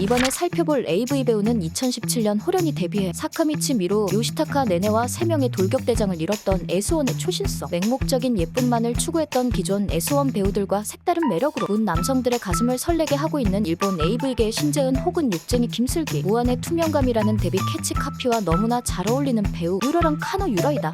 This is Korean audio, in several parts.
이번에 살펴볼 AV 배우는 2017년 호련히 데뷔해 사카미치 미로, 요시타카 네네와 3명의 돌격대장을 이뤘던 S1의 초신성. 맹목적인 예쁨만을 추구했던 기존 S1 배우들과 색다른 매력으로 문 남성들의 가슴을 설레게 하고 있는 일본 AV계의 신재은 혹은 육쟁이 김슬기. 무한의 투명감이라는 데뷔 캐치 카피와 너무나 잘 어울리는 배우 유라랑 카노 유라이다.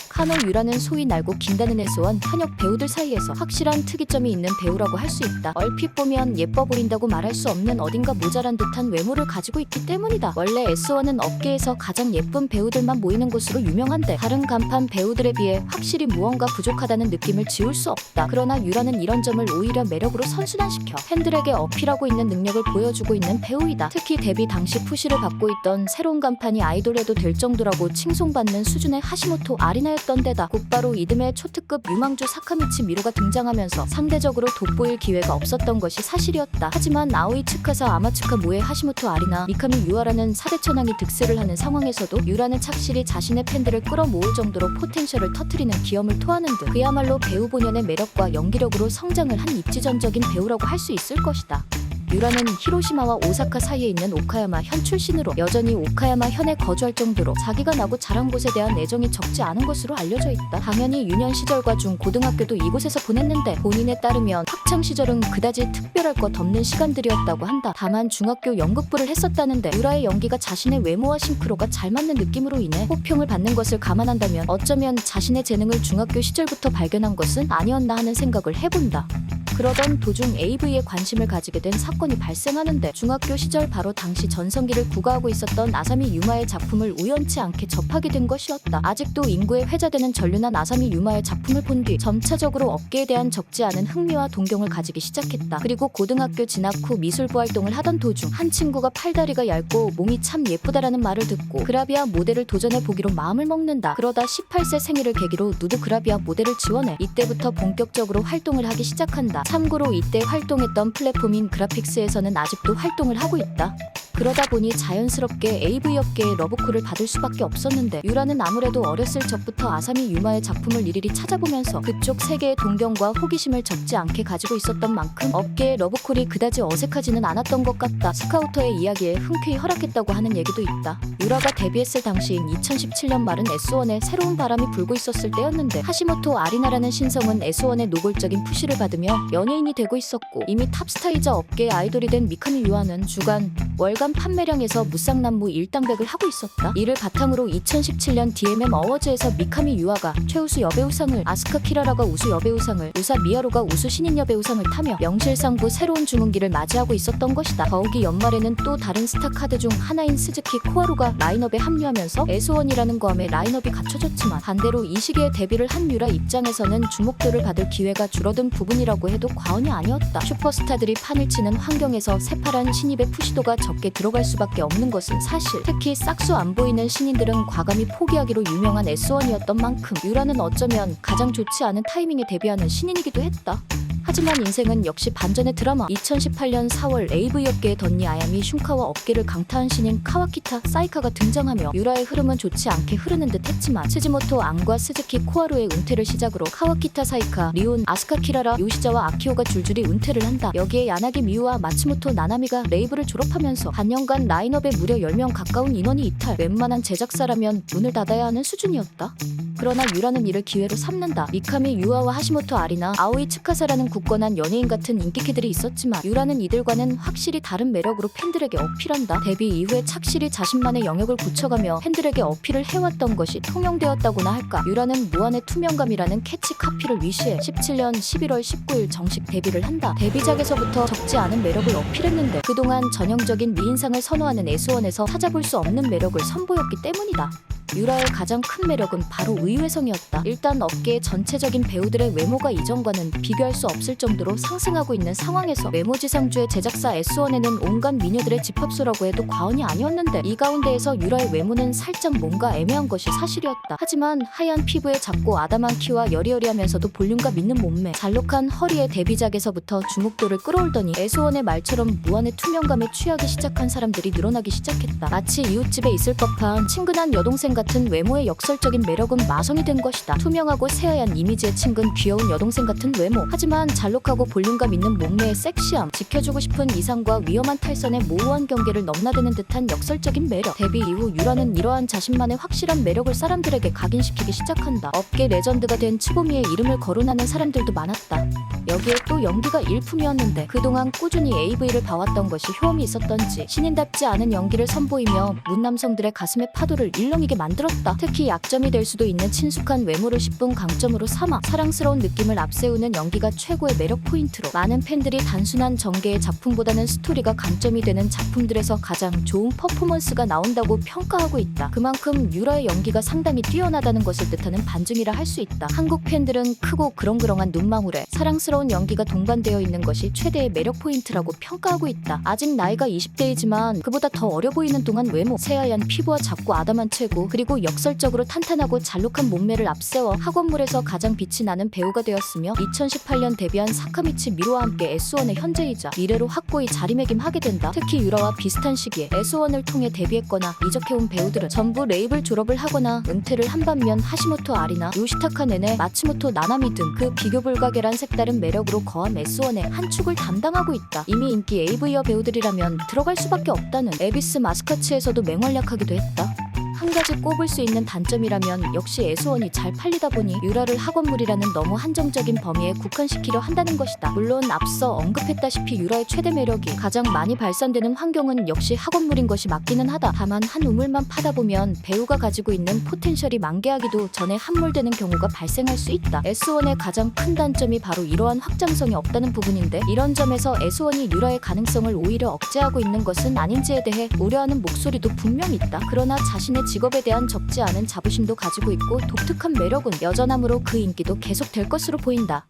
카노 유라는 소위 날고 긴다는 S1 현역 배우들 사이에서 확실한 특이점이 있는 배우라고 할 수 있다. 얼핏 보면 예뻐 보인다고 말할 수 없는 어딘가 모자란 듯한 외모를 가지고 있기 때문이다. 원래 S1은 업계에서 가장 예쁜 배우들만 모이는 곳으로 유명한데 다른 간판 배우들에 비해 확실히 무언가 부족하다는 느낌을 지울 수 없다. 그러나 유라는 이런 점을 오히려 매력으로 선순환시켜 팬들에게 어필하고 있는 능력을 보여주고 있는 배우이다. 특히 데뷔 당시 푸시를 받고 있던 새로운 간판이 아이돌해도 될 정도라고 칭송받는 수준의 하시모토 아리나였던 데다 곧바로 이듬해 초특급 유망주 사카미치 미로가 등장하면서 상대적으로 돋보일 기회가 없었던 것이 사실이었다. 하지만 아오이 츠카사 아마츠카 모에 하시모토 아리나, 미카미 유아라는 4대 천왕이 득세를 하는 상황에서도 유라는 착실히 자신의 팬들을 끌어모을 정도로 포텐셜을 터트리는 기염을 토하는 듯 그야말로 배우 본연의 매력과 연기력으로 성장을 한 입지전적인 배우라고 할 수 있을 것이다. 유라는 히로시마와 오사카 사이에 있는 오카야마 현 출신으로 여전히 오카야마 현에 거주할 정도로 자기가 나고 자란 곳에 대한 애정이 적지 않은 것으로 알려져 있다. 당연히 유년 시절과 중 고등학교도 이곳에서 보냈는데 본인에 따르면 학창 시절은 그다지 특별할 것 없는 시간들이었다고 한다. 다만 중학교 연극부를 했었다는데 유라의 연기가 자신의 외모와 싱크로가 잘 맞는 느낌으로 인해 호평을 받는 것을 감안한다면 어쩌면 자신의 재능을 중학교 시절부터 발견한 것은 아니었나 하는 생각을 해본다. 그러던 도중 AV에 관심을 가지게 된 사건이 발생하는데 중학교 시절 바로 당시 전성기를 구가하고 있었던 아사미 유마의 작품을 우연치 않게 접하게 된 것이었다. 아직도 인구에 회자되는 전륜한 아사미 유마의 작품을 본 뒤 점차적으로 업계에 대한 적지 않은 흥미와 동경을 가지기 시작했다. 그리고 고등학교 진학 후 미술부 활동을 하던 도중 한 친구가 팔다리가 얇고 몸이 참 예쁘다라는 말을 듣고 그라비아 모델을 도전해보기로 마음을 먹는다. 그러다 18세 생일을 계기로 누드 그라비아 모델을 지원해 이때부터 본격적으로 활동을 하기 시작한다. 참고로 이때 활동했던 플랫폼인 그래픽스에서는 아직도 활동을 하고 있다. 그러다 보니 자연스럽게 AV 업계의 러브콜을 받을 수밖에 없었는데 유라는 아무래도 어렸을 적부터 아사미 유마의 작품을 일일이 찾아보면서 그쪽 세계의 동경과 호기심을 적지 않게 가지고 있었던 만큼 업계의 러브콜이 그다지 어색하지는 않았던 것 같다. 스카우터의 이야기에 흔쾌히 허락했다고 하는 얘기도 있다. 유라가 데뷔했을 당시인 2017년 말은 S1에 새로운 바람이 불고 있었을 때였는데 하시모토 아리나라는 신성은 S1의 노골적인 푸시를 받으며 연예인이 되고 있었고 이미 탑스타이자 업계의 아이돌이 된 미카미 유아는 주간, 월간 판매량에서 무쌍남무 일당백을 하고 있었다. 이를 바탕으로 2017년 DMM 어워즈에서 미카미 유아가 최우수 여배우상을, 아스카 키라라가 우수 여배우상을, 우사 미야로가 우수 신인 여배우상을 타며 명실상부 새로운 중흥기를 맞이하고 있었던 것이다. 더욱이 연말에는 또 다른 스타 카드 중 하나인 스즈키 코하루가 라인업에 합류하면서 S1이라는 거함에 라인업이 갖춰졌지만 반대로 이 시기에 데뷔를 한 유라 입장에서는 주목도를 받을 기회가 줄어든 부분이라고 해도 과언이 아니었다. 슈퍼스타들이 판을 치는 환경에서 새파란 신입의 푸시도가 적게 들어갈 수밖에 없는 것은 사실. 특히 싹수 안 보이는 신인들은 과감히 포기하기로 유명한 S1이었던 만큼 유라는 어쩌면 가장 좋지 않은 타이밍에 데뷔하는 신인이기도 했다. 하지만 인생은 역시 반전의 드라마. 2018년 4월 AV 업계의 덧니 아야미 슌카와 업계를 강타한 신인 카와키타 사이카가 등장하며 유라의 흐름은 좋지 않게 흐르는 듯 했지만 스즈모토 안과 스즈키 코하루의 은퇴를 시작으로 카와키타 사이카, 리온, 아스카 키라라, 요시자와 아키오가 줄줄이 은퇴를 한다. 여기에 야나기 미우와 마츠모토 나나미가 레이블을 졸업하면서 반년간 라인업에 무려 10명 가까운 인원이 이탈. 웬만한 제작사라면 문을 닫아야 하는 수준이었다. 그러나 유라는 이를 기회로 삼는다. 미카미 유아와 하시모토 아리나, 아오이 츠카사라는 굳건한 연예인 같은 인기캐들이 있었지만 유라는 이들과는 확실히 다른 매력으로 팬들에게 어필한다. 데뷔 이후에 착실히 자신만의 영역을 굳혀가며 팬들에게 어필을 해왔던 것이 통용되었다고나 할까. 유라는 무한의 투명감이라는 캐치 카피를 위시해 17년 11월 19일 정식 데뷔를 한다. 데뷔작에서부터 적지 않은 매력을 어필했는데 그동안 전형적인 미인상을 선호하는 S1에서 찾아볼 수 없는 매력을 선보였기 때문이다. 유라의 가장 큰 매력은 바로 의외성이었다. 일단 업계의 전체적인 배우들의 외모가 이전과는 비교할 수 없을 정도로 상승하고 있는 상황에서 외모지상주의 제작사 S1에는 온갖 미녀들의 집합소라고 해도 과언이 아니었는데 이 가운데에서 유라의 외모는 살짝 뭔가 애매한 것이 사실이었다. 하지만 하얀 피부에 작고 아담한 키와 여리여리하면서도 볼륨감 있는 몸매, 잘록한 허리의 데뷔작에서부터 주목도를 끌어올더니 S1의 말처럼 무한의 투명감에 취하기 시작한 사람들이 늘어나기 시작했다. 마치 이웃집에 있을 법한 친근한 여동생 같은 외모의 역설적인 매력은 마성이 된 것이다. 투명하고 새하얀 이미지에 친근 귀여운 여동생 같은 외모. 하지만 잘록하고 볼륨감 있는 몸매의 섹시함. 지켜주고 싶은 이상과 위험한 탈선의 모호한 경계를 넘나드는 듯한 역설적인 매력. 데뷔 이후 유라는 이러한 자신만의 확실한 매력을 사람들에게 각인시키기 시작한다. 업계 레전드가 된 츠보미의 이름을 거론하는 사람들도 많았다. 여기에 또 연기가 일품이었는데 그동안 꾸준히 AV를 봐왔던 것이 효험이 있었던지 신인답지 않은 연기를 선보이며 문남성들의 가슴에 파도를 일렁이게 만들었다. 특히 약점이 될 수도 있는 친숙한 외모를 10분 강점으로 삼아 사랑스러운 느낌을 앞세우는 연기가 최고의 매력 포인트로 많은 팬들이 단순한 전개의 작품보다는 스토리가 강점이 되는 작품들에서 가장 좋은 퍼포먼스가 나온다고 평가하고 있다. 그만큼 유라의 연기가 상당히 뛰어나다는 것을 뜻하는 반증이라 할 수 있다. 한국 팬들은 크고 그렁그렁한 눈망울에 사랑스러운 연기가 동반되어 있는 것이 최대의 매력 포인트라고 평가하고 있다. 아직 나이가 20대이지만 그보다 더 어려 보이는 동안 외모, 새하얀 피부와 작고 아담한 체구, 그리고 역설적으로 탄탄하고 잘록한 몸매를 앞세워 학원물에서 가장 빛이 나는 배우가 되었으며 2018년 데뷔한 사카미치 미로와 함께 S1의 현재이자 미래로 확고히 자리매김하게 된다. 특히 유라와 비슷한 시기에 S1을 통해 데뷔했거나 이적해온 배우들은 전부 레이블 졸업을 하거나 은퇴를 한 반면 하시모토 아리나, 요시타카 네네, 마츠모토 나나미 등 그 비교 불가결한 색다른 매력으로 거함 S1의 한 축을 담당하고 있다. 이미 인기 AV여 배우들이라면 들어갈 수밖에 없다는 에비스 마스카츠에서도 맹활약하기도 했다. 한 가지 꼽을 수 있는 단점이라면 역시 S1이 잘 팔리다 보니 유라를 학원물이라는 너무 한정적인 범위에 국한시키려 한다는 것이다. 물론 앞서 언급했다시피 유라의 최대 매력이 가장 많이 발산되는 환경은 역시 학원물인 것이 맞기는 하다. 다만 한 우물만 파다 보면 배우가 가지고 있는 포텐셜이 만개하기도 전에 함몰되는 경우가 발생할 수 있다. S1의 가장 큰 단점이 바로 이러한 확장성이 없다는 부분인데 이런 점에서 S1이 유라의 가능성을 오히려 억제하고 있는 것은 아닌지에 대해 우려하는 목소리도 분명 있다. 그러나 자신의 직업에 대한 적지 않은 자부심도 가지고 있고 독특한 매력은 여전하므로 그 인기도 계속될 것으로 보인다.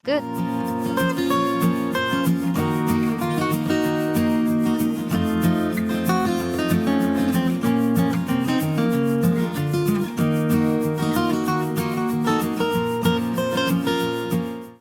끝.